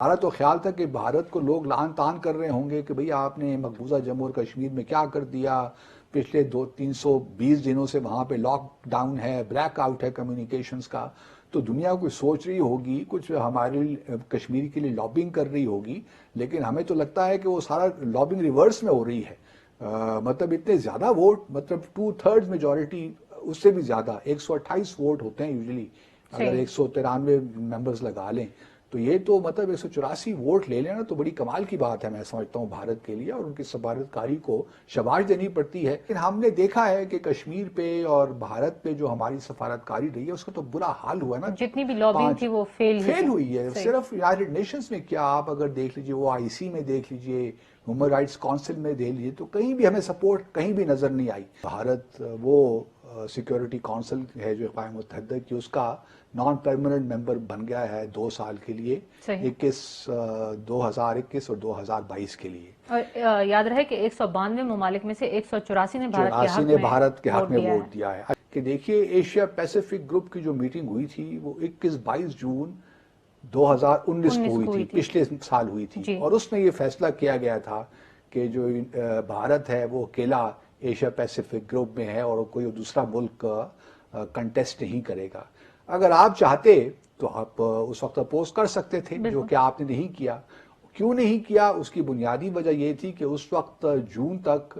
ہمارا تو خیال تھا کہ بھارت کو لوگ لعن طعن کر رہے ہوں گے کہ بھئی آپ نے مقبوضہ جموں اور کشمیر میں کیا کر دیا، پچھلے 320 دنوں سے وہاں پہ لاک ڈاؤن ہے، بلیک آؤٹ ہے کمیونیکیشنز کا، تو دنیا کوئی سوچ رہی ہوگی، کچھ ہماری کشمیر کے لیے لابنگ کر رہی ہوگی، لیکن ہمیں تو لگتا ہے کہ وہ سارا لابنگ ریورس میں ہو رہی ہے۔ مطلب اتنے زیادہ ووٹ، مطلب 2/3 میجورٹی، اس سے بھی زیادہ 128 ووٹ ہوتے ہیں یوزلی، اگر صحیح 193 ممبرز لگا لیں تو یہ تو مطلب 184 ووٹ لے لینا تو بڑی کمال کی بات ہے، میں سمجھتا ہوں بھارت کے لیے، اور ان کی سفارتکاری کو شاباش دینی پڑتی ہے۔ لیکن ہم نے دیکھا ہے کہ کشمیر پہ اور بھارت پہ جو ہماری سفارتکاری رہی ہے اس کا تو برا حال ہوا نا۔ جتنی بھی لابنگ پانچ تھی وہ فیل ہی فیل ہے۔ ہوئی ہے، صحیح صرف یونائٹڈ نیشنز میں کیا، آپ اگر دیکھ لیجئے وہ IC میں دیکھ لیجئے، ہیومن رائٹس کونسل میں دیکھ لیجئے، تو کہیں بھی ہمیں سپورٹ کہیں بھی نظر نہیں آئی۔ بھارت وہ سیکیورٹی کونسل ہے جو اقوام متحدہ کی، اس کا نان پرماننٹ ممبر بن گیا ہے 2 سال کے لیے، صحیح 2021 اور 2022 کے لیے۔ اور یاد رہے کہ 192 ممالک میں سے 184 نے بھارت کے 84 حق نے میں بھارت کے حق ووٹ میں دیا ہے۔ ووٹ دیا ہے کہ دیکھیے ایشیا پیسیفک گروپ کی جو میٹنگ ہوئی تھی وہ 21-22 جون 2019 کو ہوئی تھی، پچھلے سال ہوئی تھی، جی اور اس میں یہ فیصلہ کیا گیا تھا کہ جو بھارت ہے وہ اکیلا ایشیا پیسیفک گروپ میں ہے اور کوئی دوسرا ملک کنٹیسٹ نہیں کرے گا۔ اگر آپ چاہتے تو آپ اس وقت اپوز کر سکتے تھے، جو بالکل کہ آپ نے نہیں کیا۔ کیوں نہیں کیا؟ اس کی بنیادی وجہ یہ تھی کہ اس وقت جون تک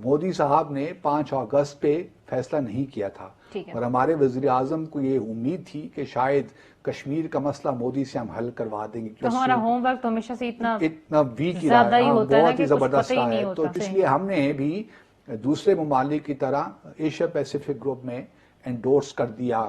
مودی صاحب نے 5 اگست پہ فیصلہ نہیں کیا تھا، ٹھیک ہے۔ اور ہمارے وزیر اعظم کو یہ امید تھی کہ شاید کشمیر کا مسئلہ مودی سے ہم حل کروا دیں گے، تو ہمارا ہوم ورک تو ہمیشہ سے اتنا ویک ہی رہا زیادہ ہی ہے، ہوتا ہے نا بہت ہی کہ کچھ پتہ زبردست ہی رہا نہیں ہے، تو ہوتا۔ اس صحیح لیے ہم نے بھی دوسرے ممالک کی طرح ایشیا پیسیفک گروپ میں انڈورس کر دیا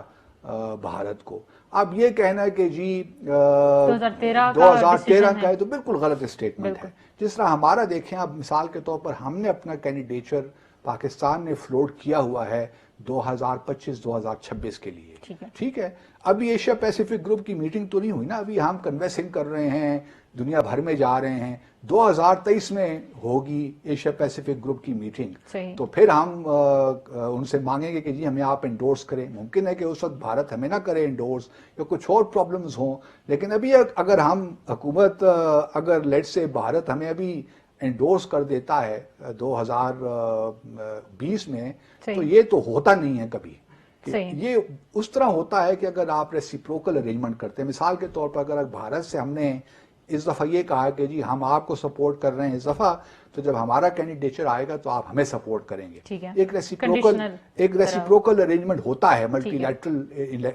بھارت کو۔ اب یہ کہنا ہے کہ جی 2013 کا 2013 ڈیسیژن کا ہے۔ ہے تو بالکل غلط اسٹیٹمنٹ ہے۔ بالکل جس طرح ہمارا دیکھیں، اب مثال کے طور پر ہم نے اپنا کینڈیڈیچر پاکستان نے فلوٹ کیا ہوا ہے 2025-2026 کے لیے، ٹھیک ہے۔ ٹھیک ہے۔ ابھی ایشیا پیسیفک گروپ کی میٹنگ تو نہیں ہوئی نا، ابھی ہم کنوینسنگ کر رہے ہیں، دنیا بھر میں جا رہے ہیں، 2023 میں ہوگی ایشیا پیسیفک گروپ کی میٹنگ، صحیح تو پھر ہم ان سے مانگیں گے کہ جی ہمیں آپ انڈورس کریں۔ ممکن ہے کہ اس وقت بھارت ہمیں نہ کرے انڈورس یا کچھ اور پرابلمز ہوں، لیکن ابھی اگر ہم حکومت اگر لیٹ سے بھارت ہمیں ابھی انڈورس کر دیتا ہے 2020 میں، تو صحیح یہ تو ہوتا نہیں ہے کبھی۔ کہ صحیح یہ اس طرح ہوتا ہے کہ اگر آپ ریسیپروکل ارینجمنٹ کرتے ہیں، مثال کے طور پر اگر بھارت سے ہم نے اس دفعہ یہ کہا کہ جی ہم آپ کو سپورٹ کر رہے ہیں اس دفعہ، تو جب ہمارا کینڈیڈیچر آئے گا تو آپ ہمیں سپورٹ کریں گے۔ ٹھیک ہے، ایک ریسیپروکل کنڈیشنل ایک طرح۔ ریسیپروکل ارینجمنٹ ہوتا ہے ملٹی ٹھیک ہے لیٹرل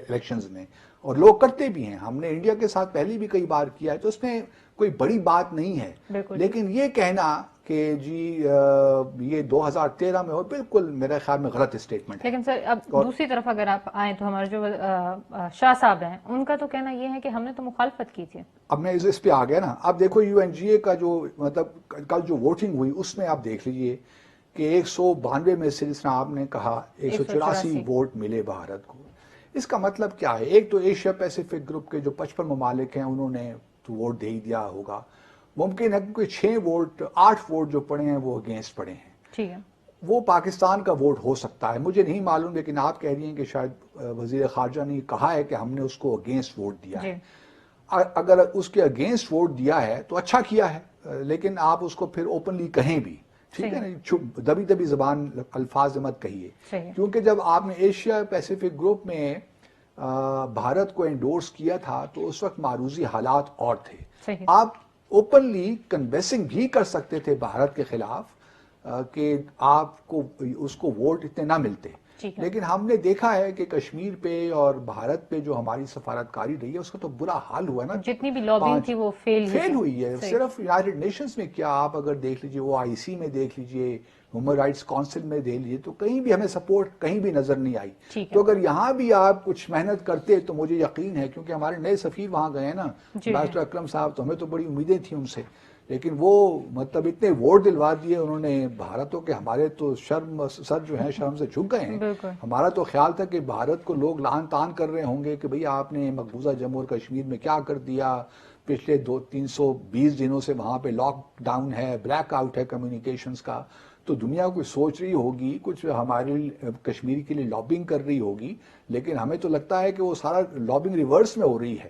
الیکشنز میں، اور لوگ کرتے بھی ہیں، ہم نے انڈیا کے ساتھ پہلی بھی کئی بار کیا ہے، تو اس میں کوئی بڑی بات نہیں ہے۔ بالکل لیکن یہ کہنا کہ جی یہ 2013 میں ہو، بالکل میرے خیال میں غلط اسٹیٹمنٹ ہے۔ لیکن سر اب اور دوسری طرف اگر آپ آئیں تو ہمارے جو شاہ صاحب ہیں ان کا تو کہنا یہ ہے کہ ہم نے تو مخالفت کی تھی۔ اب میں اس پہ آ گیا نا، اب دیکھو UNGA کا جو مطلب کل جو ووٹنگ ہوئی اس میں آپ دیکھ لیجئے کہ 192 میں سے جس طرح آپ نے کہا 184 ووٹ ملے بھارت کو۔ اس کا مطلب کیا ہے؟ ایک تو ایشیا پیسیفک گروپ کے جو 55 ممالک ہیں انہوں نے تو ووٹ دے ہی دیا ہوگا، ممکن ہے کہ کوئی 6 ووٹ 8 ووٹ جو پڑے ہیں وہ اگینسٹ پڑے ہیں، ٹھیک ہے وہ پاکستان کا ووٹ ہو سکتا ہے، مجھے نہیں معلوم، لیکن آپ کہہ رہی ہیں کہ شاید وزیر خارجہ نے کہا ہے کہ ہم نے اس کو اگینسٹ ووٹ دیا جی ہے۔ اگر اس کے اگینسٹ ووٹ دیا ہے تو اچھا کیا ہے، لیکن آپ اس کو پھر اوپنلی کہیں بھی، ٹھیک ہے نا، دبی دبی زبان الفاظ مت کہیے، صحیح کیونکہ جب آپ نے ایشیا پیسیفک گروپ میں بھارت کو انڈورس کیا تھا تو اس وقت معروضی حالات اور تھے، صحیح آپ اوپنلی کنوینسنگ بھی کر سکتے تھے بھارت کے خلاف کہ آپ کو اس کو ووٹ اتنے نہ ملتے، ٹھیک ہے لیکن ہم نے دیکھا ہے کہ کشمیر پہ اور بھارت پہ جو ہماری سفارتکاری رہی ہے اس کا تو برا حال ہوا نا۔ جتنی بھی لابنگ تھی وہ فیل ہی فیل تھی۔ ہوئی ہے، صحیح صرف یونائٹڈ نیشنز میں کیا، آپ اگر دیکھ لیجئے وہ IC میں دیکھ لیجئے، ہیومن رائٹس کونسل میں دیکھ لیجئے، تو کہیں بھی ہمیں سپورٹ کہیں بھی نظر نہیں آئی۔ ٹھیک ہے تو اگر یہاں بھی آپ کچھ محنت کرتے تو مجھے یقین ہے، کیونکہ ہمارے نئے سفیر وہاں گئے ہیں نا، جی امبیسڈر اکرم صاحب، تو ہمیں تو بڑی امیدیں تھیں ان سے، لیکن وہ مطلب اتنے ووٹ دلوا دیے انہوں نے بھارتوں کے، ہمارے تو شرم سر جو ہیں شرم سے جھک گئے ہیں۔ بالکل ہمارا تو خیال تھا کہ بھارت کو لوگ لعن طعن کر رہے ہوں گے کہ بھئی آپ نے مقبوضہ جموں اور کشمیر میں کیا کر دیا، پچھلے 320 دنوں سے وہاں پہ لاک ڈاؤن ہے، بلیک آؤٹ ہے کمیونیکیشنز کا، تو دنیا کوئی سوچ رہی ہوگی، کچھ ہماری کشمیر کے لیے لابنگ کر رہی ہوگی، لیکن ہمیں تو لگتا ہے کہ وہ سارا لابنگ ریورس میں ہو رہی ہے۔